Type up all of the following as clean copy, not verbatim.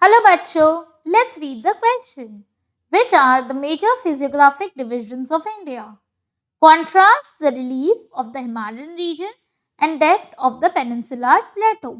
Hello बच्चों, let's read the question. Which are the major physiographic divisions of India? Contrast the relief of the Himalayan region and that of the peninsular plateau.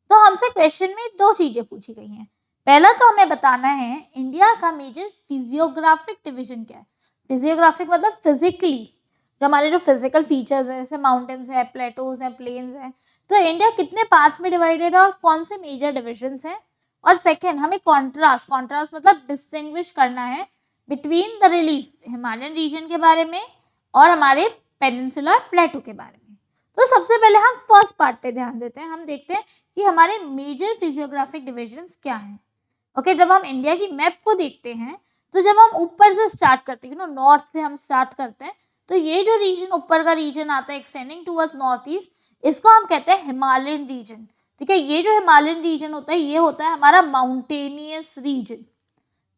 तो हमसे question में दो चीजें पूछी गई हैं. पहला तो हमें बताना है इंडिया का मेजर फिजियोग्राफिक डिवीजन क्या है. फिजियोग्राफिक मतलब फिजिकली जो हमारे जो फिजिकल फीचर्स है जैसे माउंटेन्स है, प्लेटोज है, प्लेन्स है, तो इंडिया कितने पार्ट्स में डिवाइडेड है और कौन से मेजर डिविजन्स हैं. और सेकेंड हमें कॉन्ट्रास्ट मतलब डिस्टिंग्विश करना है between the relief Himalayan region के बारे में और हमारे पेनिनसुलर प्लेटो के बारे में. तो सबसे पहले हम फर्स्ट पार्ट पे ध्यान देते हैं. हम देखते हैं कि हमारे मेजर फिजियोग्राफिक डिविजन्स क्या हैं. ओके, जब हम इंडिया की मैप को देखते हैं तो जब हम ऊपर से स्टार्ट करते हैं, नॉर्थ से हम स्टार्ट करते हैं, तो ये जो रीजन ऊपर का रीजन आता है एक्सटेंडिंग टुवर्ड्स नॉर्थ ईस्ट, इसको हम कहते हैं हिमालयन रीजन. ठीक है, ये जो हिमालयन रीजन होता है ये होता है हमारा माउंटेनियस रीजन.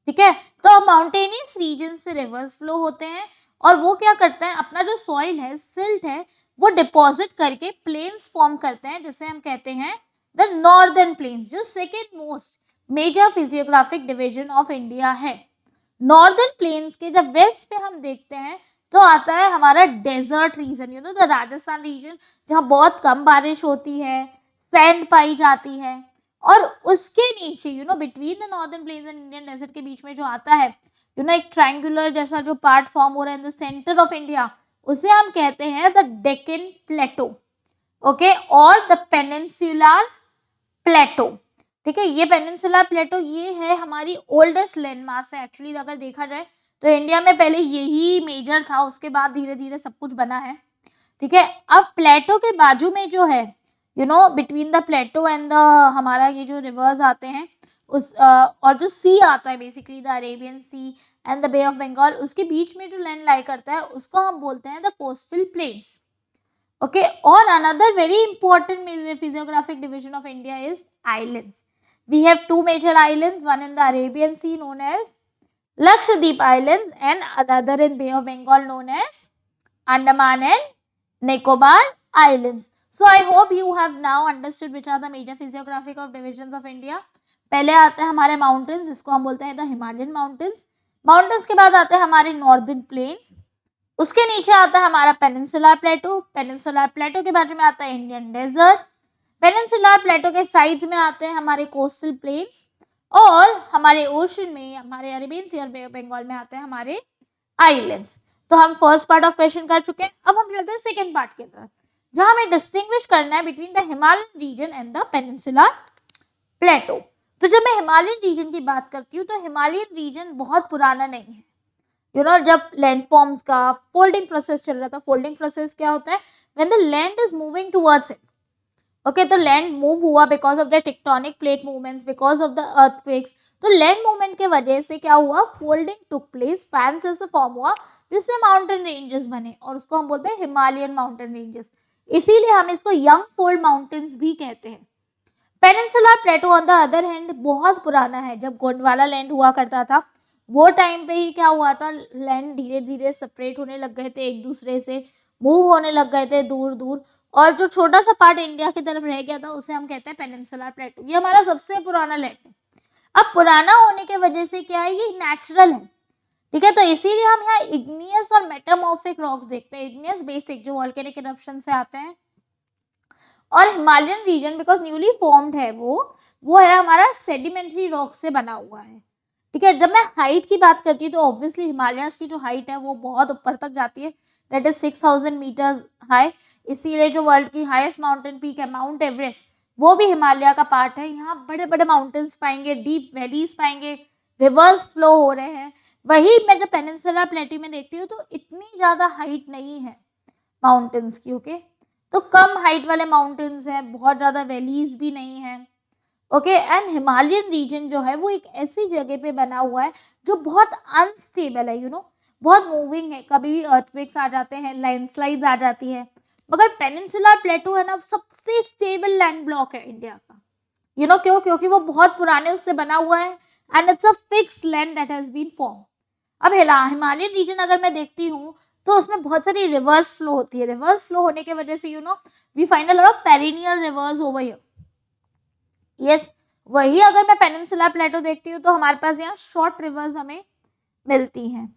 ठीक है, तो माउंटेनियस रीजन से रिवर्स फ्लो होते हैं और वो क्या करते हैं, अपना जो सॉइल है, सिल्ट है, वो डिपॉजिट करके प्लेन्स फॉर्म करते हैं, जिसे हम कहते हैं द नॉर्दर्न प्लेन्स, जो second most major physiographic division of India है. नॉर्दर्न प्लेन्स के जब वेस्ट पे हम देखते हैं तो आता है हमारा desert region, the Rajasthan region, जहाँ बहुत कम बारिश होती है, सैंड पाई जाती है. और उसके नीचे between the northern plains and Indian desert के बीच में जो आता है एक ट्रायंगुलर जैसा जो पार्ट फॉर्म हो रहा है in the centre of India, उसे हम कहते हैं द डेक्कन प्लेटो. ओके, और द पेनिनसुलर प्लेटो. ठीक है, ये पेनिनसुलर प्लेटो ये है हमारी ओल्डेस्ट लैंडमास है. एक्चुअली अगर देखा जाए तो इंडिया में पहले यही मेजर था, उसके बाद धीरे धीरे सब कुछ बना है. ठीक है, अब प्लेटो के बाजू में जो है between the plateau and the हमारा ये जो रिवर्स आते हैं उस और जो सी आता है basically the Arabian sea and the bay of Bengal, उसके बीच में जो लैंड लाई करता है उसको हम बोलते हैं द कोस्टल प्लेन्स. ओके, और another very important physiographic division of India is islands. We have two major islands, one in the Arabian Sea known as Lakshadweep Islands and another in Bay of Bengal known as Andaman and Nicobar Islands. So I hope you have now understood which are the major physiographic of divisions of India. पहले आते हैं हमारे mountains, इसको हम बोलते हैं the Himalayan mountains. Mountains के बाद आते हैं हमारे नॉर्दर्न प्लेन्स, उसके नीचे आता है हमारा पेनिनसुलर प्लेटो. पेनिनसुलर प्लेटो के बाजू में आता है इंडियन डेजर्ट. पेनिनसुलर प्लेटो के साइड्स में आते हैं हमारे कोस्टल प्लेन्स और हमारे ओशन में हमारे अरेबियन सी और बे ऑफ बंगाल में आते हैं हमारे आइलैंड्स. तो हम फर्स्ट पार्ट ऑफ क्वेश्चन कर चुके हैं. अब हम चलते हैं सेकंड पार्ट की तरफ, जहां हमें डिस्टिंग्विश करना है between the Himalayan region and the peninsular plateau. तो जब मैं हिमालयन रीजन की बात करती हूँ तो हिमालयन रीजन बहुत पुराना नहीं है. जब लैंड फॉर्म्स का फोल्डिंग प्रोसेस चल रहा था. फोल्डिंग प्रोसेस क्या होता है, when the land is moving towards it. Okay, तो लैंड मूव हुआ because of the tectonic plate movements, because of the earthquakes. तो लैंड मूवमेंट के वजह से क्या हुआ, फोल्डिंग टुक प्लेस, फैंस ऐसे फॉर्म हुआ जिससे माउंटेन रेंजेस बने और उसको हम बोलते हैं हिमालयन माउंटेन रेंजेस. इसीलिए हम इसको यंग फोल्ड माउंटेन्स भी कहते हैं. Peninsular Plato on the other hand बहुत पुराना है. जब गोंडवाना लैंड हुआ करता था वो टाइम पे ही क्या हुआ था, लैंड धीरे धीरे सेपरेट होने लग गए थे, एक दूसरे से मूव होने लग गए थे दूर दूर, और जो छोटा सा पार्ट इंडिया की तरफ रह गया था उसे हम कहते हैं पेनिनसुलर प्लेटो. ये हमारा सबसे पुराना लैंड है. अब पुराना होने के वजह से क्या है, ये नेचुरल है. ठीक है, तो इसीलिए हम यहाँ इग्नियस और मेटामॉर्फिक रॉक्स देखते हैं. इग्नियस बेसिक जो वोल्केनिक इरप्शन से आते हैं, और Himalayan region because newly formed है वो है हमारा सेडिमेंट्री रॉक से बना हुआ है. ठीक है, जब मैं हाइट की बात करती हूँ तो ऑब्वियसली हिमालयस की जो हाइट है वो बहुत ऊपर तक जाती है, दैट इज 6000 मीटर्स हाई. इसीलिए जो वर्ल्ड की हाईएस्ट माउंटेन पीक है माउंट एवरेस्ट, वो भी हिमालय का पार्ट है. यहाँ बड़े बड़े माउंटेन्स पाएंगे, डीप वैलीज पाएंगे, रिवर्स फ्लो हो रहे हैं. वही मैं जब पेनिनसुलर प्लेटो में देखती हूँ तो इतनी ज़्यादा हाइट नहीं है माउंटेन्स की. ओके, तो कम हाइट वाले माउंटेन्स हैं, बहुत ज़्यादा वैलीज भी नहीं है. ओके, एंड हिमालयन रीजन जो है वो एक ऐसी जगह पे बना हुआ है जो बहुत अनस्टेबल है, बहुत मूविंग है. कभी भी अर्थक्वेक्स आ जाते हैं, लैंडस्लाइड्स आ जाती है. मगर पेनिनसुलर प्लेटो है ना, सबसे स्टेबल लैंड ब्लॉक है इंडिया का. क्यों, क्योंकि वो बहुत पुराने उससे बना हुआ है and it's a fix land that has been form. अब हिमालयन रीजन अगर मैं देखती हूँ तो उसमें बहुत सारी रिवर्स फ्लो होती है. रिवर्स फ्लो होने की वजह से we find a lot of perennial rivers over here. Yes, वही अगर मैं पेनिनसुलर प्लेटो देखती हूँ तो हमारे पास यहाँ शॉर्ट रिवर्स हमें मिलती हैं.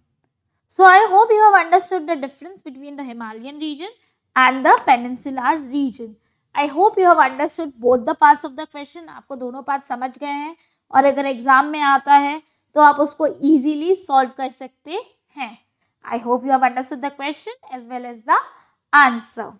So I hope you have understood the difference between the Himalayan region and the peninsular region. I hope you have understood both the parts of the question. आपको दोनों पार्ट समझ गए हैं और अगर एग्जाम में आता है तो आप उसको easily solve कर सकते हैं. I hope you have understood the question as well as the answer.